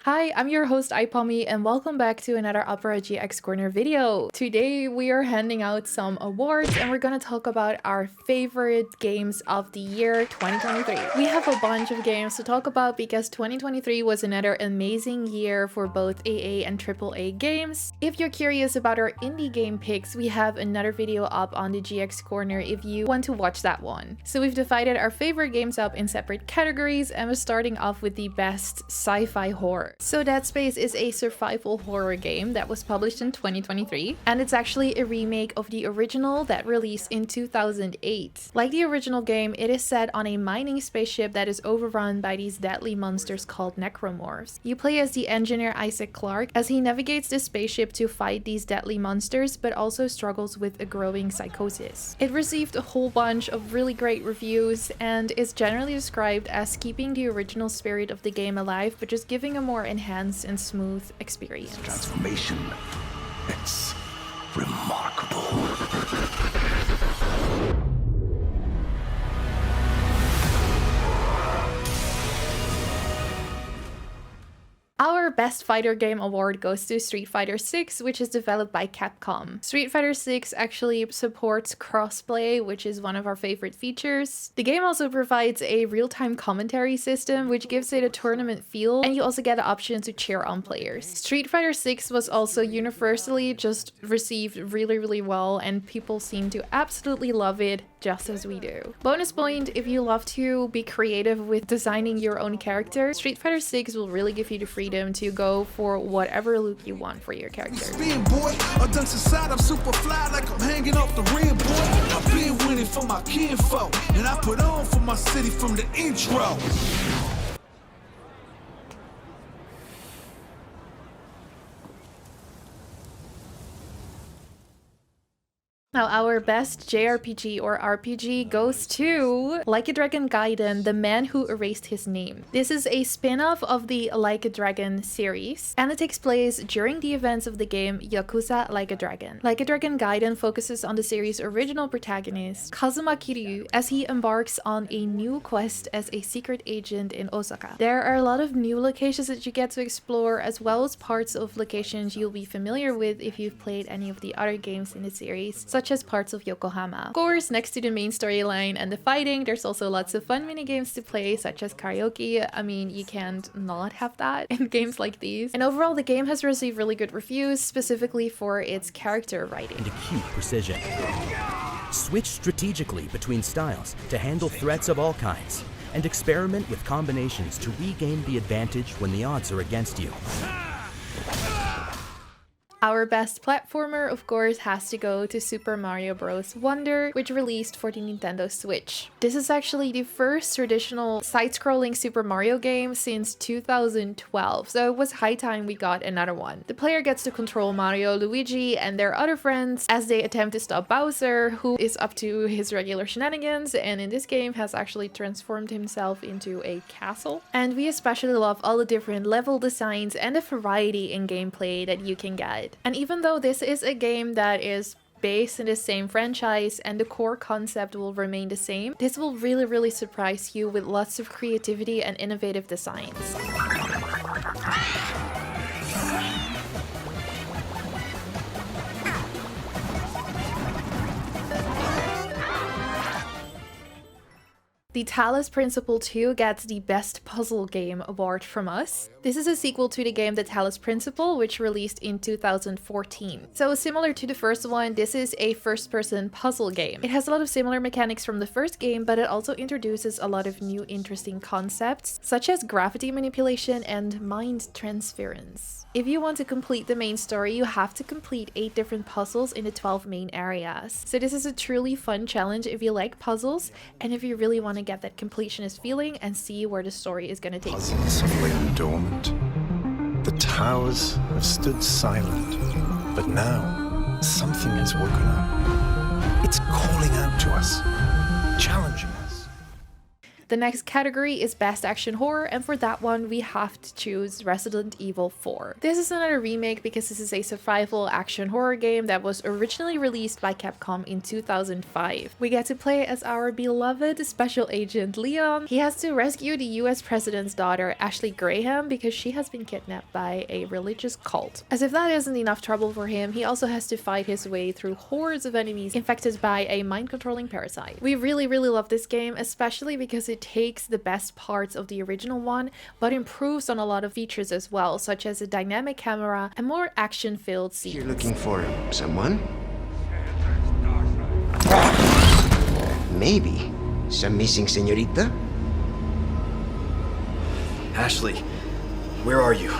Hi, I'm your host iPommy and welcome back to another Opera GX Corner video. Today we are handing out some awards and we're gonna talk about our favorite games of the year 2023. We have a bunch of games to talk about because 2023 was another amazing year for both AA and AAA games. If you're curious about our indie game picks, we have another video up on the GX Corner if you want to watch that one. So we've divided our favorite games up in separate categories and we're starting off with the best sci-fi horror. So Dead Space is a survival horror game that was published in 2023, and it's actually a remake of the original that released in 2008. Like the original game, it is set on a mining spaceship that is overrun by these deadly monsters called necromorphs. You play as the engineer Isaac Clarke as he navigates the spaceship to fight these deadly monsters, but also struggles with a growing psychosis. It received a whole bunch of really great reviews and is generally described as keeping the original spirit of the game alive, but just giving a more enhanced and smooth experience. Transformation. It's remarkable. Our Best Fighter Game award goes to Street Fighter 6, which is developed by Capcom. Street Fighter 6 actually supports crossplay, which is one of our favorite features. The game also provides a real-time commentary system, which gives it a tournament feel, and you also get the option to cheer on players. Street Fighter 6 was also universally just received really well, and people seem to absolutely love it, just as we do. Bonus point, if you love to be creative with designing your own character, Street Fighter 6 will really give you the freedom to go for whatever look you want for your character. I'm super fly like I'm hanging off the rim, boy. I've been winning for my kinfolk, and I put on for my city from the intro. Now, our best JRPG or RPG goes to Like a Dragon Gaiden, The Man Who Erased His Name. This is a spin-off of the Like a Dragon series, and it takes place during the events of the game Yakuza Like a Dragon. Like a Dragon Gaiden focuses on the series' original protagonist, Kazuma Kiryu, as he embarks on a new quest as a secret agent in Osaka. There are a lot of new locations that you get to explore, as well as parts of locations you'll be familiar with if you've played any of the other games in the series, such as parts of Yokohama. Of course, next to the main storyline and the fighting, there's also lots of fun mini games to play, such as karaoke. I mean, you can't not have that in games like these. And overall, the game has received really good reviews, specifically for its character writing. And acute precision. Switch strategically between styles to handle threats of all kinds, and experiment with combinations to regain the advantage when the odds are against you. Our best platformer, of course, has to go to Super Mario Bros. Wonder, which released for the Nintendo Switch. This is actually the first traditional side-scrolling Super Mario game since 2012, so it was high time we got another one. The player gets to control Mario, Luigi, and their other friends as they attempt to stop Bowser, who is up to his regular shenanigans, and in this game has actually transformed himself into a castle. And we especially love all the different level designs and the variety in gameplay that you can get. And even though this is a game that is based in the same franchise and the core concept will remain the same, this will really surprise you with lots of creativity and innovative designs. The Talos Principle 2 gets the Best Puzzle Game award from us. This is a sequel to the game The Talos Principle, which released in 2014. So similar to the first one, this is a first-person puzzle game. It has a lot of similar mechanics from the first game, but it also introduces a lot of new interesting concepts, such as gravity manipulation and mind transference. If you want to complete the main story, you have to complete 8 different puzzles in the 12 main areas. So this is a truly fun challenge if you like puzzles, and if you really want to get that completionist feeling and see where the story is going to take you. Puzzles have lain dormant. The towers have stood silent. But now, something has woken up. It's calling out to us, challenging us. The next category is Best Action Horror, and for that one we have to choose Resident Evil 4. This is another remake because this is a survival action horror game that was originally released by Capcom in 2005. We get to play as our beloved Special Agent Leon. He has to rescue the US President's daughter Ashley Graham because she has been kidnapped by a religious cult. As if that isn't enough trouble for him, he also has to fight his way through hordes of enemies infected by a mind-controlling parasite. We really love this game, especially because it takes the best parts of the original one but improves on a lot of features as well, such as a dynamic camera and more action-filled scenes. You're looking for someone? Maybe some missing señorita? Ashley, where are you?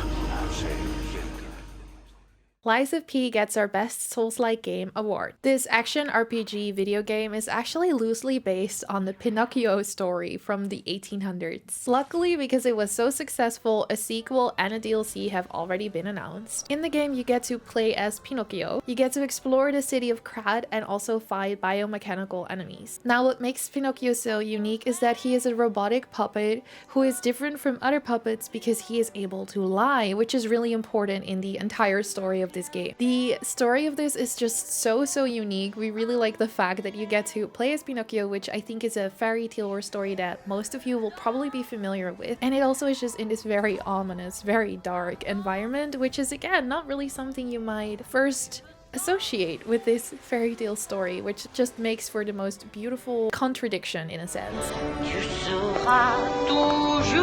Lies of P gets our Best Souls-like Game award. This action RPG video game is actually loosely based on the Pinocchio story from the 1800s. Luckily, because it was so successful, a sequel and a DLC have already been announced. In the game, you get to play as Pinocchio. You get to explore the city of Krat and also fight biomechanical enemies. Now, what makes Pinocchio so unique is that he is a robotic puppet who is different from other puppets because he is able to lie, which is really important in the entire story of this game. The story of this is just so unique. We really like the fact that you get to play as Pinocchio, which I think is a fairy tale or story that most of you will probably be familiar with. And it also is just in this very ominous, very dark environment, which is again not really something you might first associate with this fairy tale story, which just makes for the most beautiful contradiction in a sense. Tu seras toujours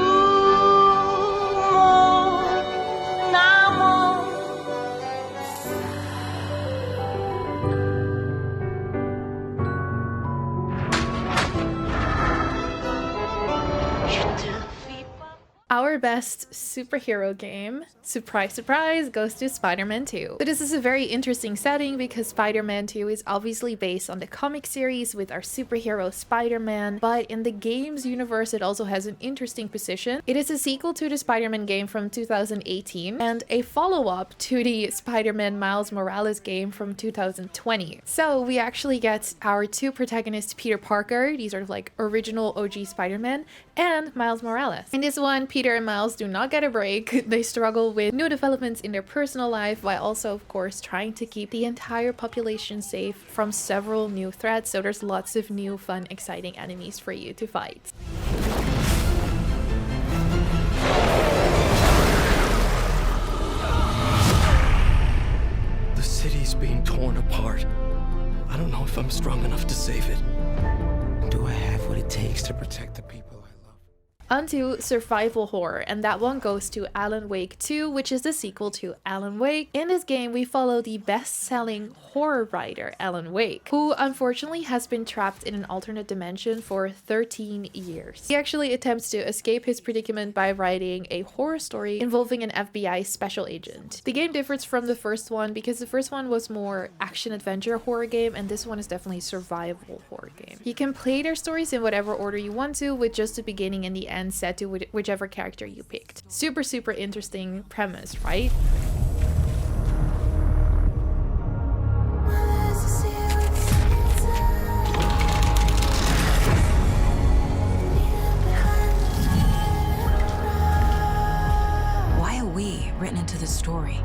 mon amour. Our best superhero game, surprise surprise, goes to Spider-Man 2. So this is a very interesting setting because Spider-Man 2 is obviously based on the comic series with our superhero Spider-Man, but in the game's universe it also has an interesting position. It is a sequel to the Spider-Man game from 2018 and a follow-up to the Spider-Man Miles Morales game from 2020. So we actually get our two protagonists, Peter Parker, these are like original OG Spider-Man, and Miles Morales. In this one, Peter and Miles do not get a break. They struggle with new developments in their personal life while also, of course, trying to keep the entire population safe from several new threats. So there's lots of new, fun, exciting enemies for you to fight. The city's being torn apart. I don't know if I'm strong enough to save it. Do I have what it takes to protect the people I love? Onto survival horror, and that one goes to Alan Wake 2, which is the sequel to Alan Wake. In this game, we follow the best-selling horror writer Alan Wake, who unfortunately has been trapped in an alternate dimension for 13 years. He actually attempts to escape his predicament by writing a horror story involving an FBI special agent. The game differs from the first one because the first one was more action-adventure horror game, and this one is definitely survival horror game. You can play their stories in whatever order you want to, with just the beginning and the end set to whichever character you picked. Super interesting premise, right? Why are we written into the story?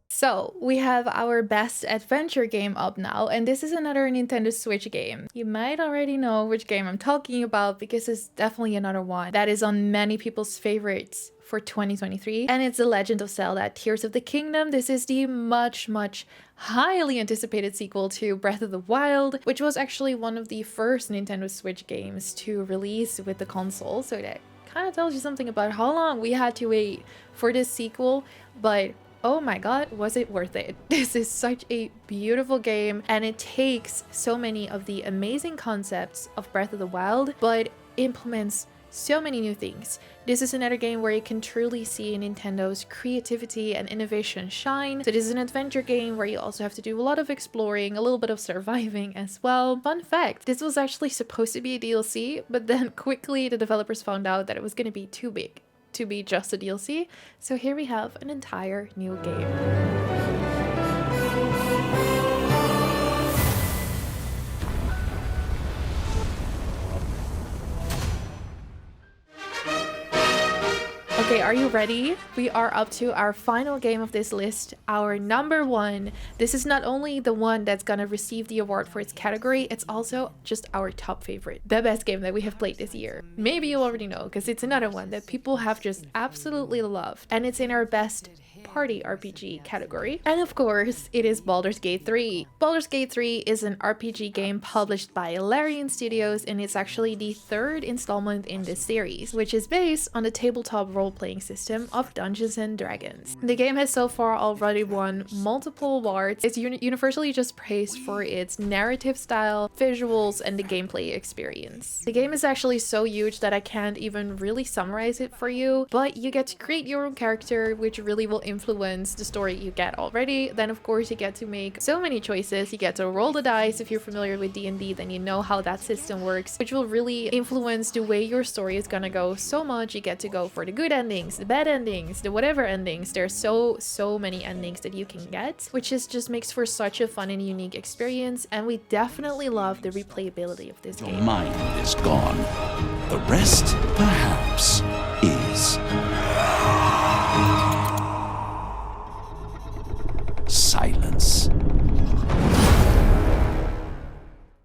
So we have our best adventure game up now, and this is another Nintendo Switch game. You might already know which game I'm talking about because it's definitely another one that is on many people's favorites for 2023, and it's The Legend of Zelda Tears of the Kingdom. This is the much highly anticipated sequel to Breath of the Wild, which was actually one of the first Nintendo Switch games to release with the console, so that kind of tells you something about how long we had to wait for this sequel. But oh my god, was it worth it? This is such a beautiful game, and it takes so many of the amazing concepts of Breath of the Wild, but implements so many new things. This is another game where you can truly see Nintendo's creativity and innovation shine. So this is an adventure game where you also have to do a lot of exploring, a little bit of surviving as well. Fun fact, this was actually supposed to be a DLC, but then quickly the developers found out that it was going to be too big to be just a DLC. So here we have an entire new game. Okay, are you ready? We are up to our final game of this list, our number one. This is not only the one that's gonna receive the award for its category, it's also just our top favorite, the best game that we have played this year. Maybe you already know, because it's another one that people have just absolutely loved, and it's in our best party RPG category. And of course, it is Baldur's Gate 3. Baldur's Gate 3 is an RPG game published by Larian Studios, and it's actually the third installment in this series, which is based on the tabletop role-playing system of Dungeons and Dragons. The game has so far already won multiple awards. It's universally just praised for its narrative style, visuals, and the gameplay experience. The game is actually so huge that I can't even really summarize it for you, but you get to create your own character, which really will influence the story you get already. Then of course you get to make so many choices. You get to roll the dice. If you're familiar with D&D, then you know how that system works, which will really influence the way your story is gonna go so much. You get to go for the good endings, the bad endings, the whatever endings. There's so many endings that you can get, which just makes for such a fun and unique experience, and we definitely love the replayability of this game. Your mind is gone. The rest, perhaps, is silence.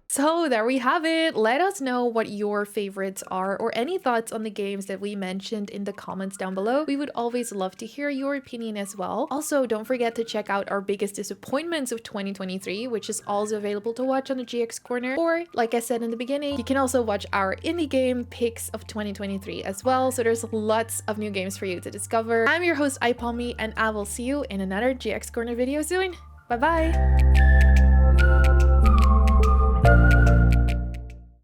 So there we have it. Let us know what your favorites are or any thoughts on the games that we mentioned in the comments down below. We would always love to hear your opinion as well. Also, don't forget to check out our biggest disappointments of 2023, which is also available to watch on the GX Corner. Or, like I said in the beginning, you can also watch our indie game picks of 2023 as well. So there's lots of new games for you to discover. I'm your host, iPalmy, and I will see you in another GX Corner video soon. Bye bye!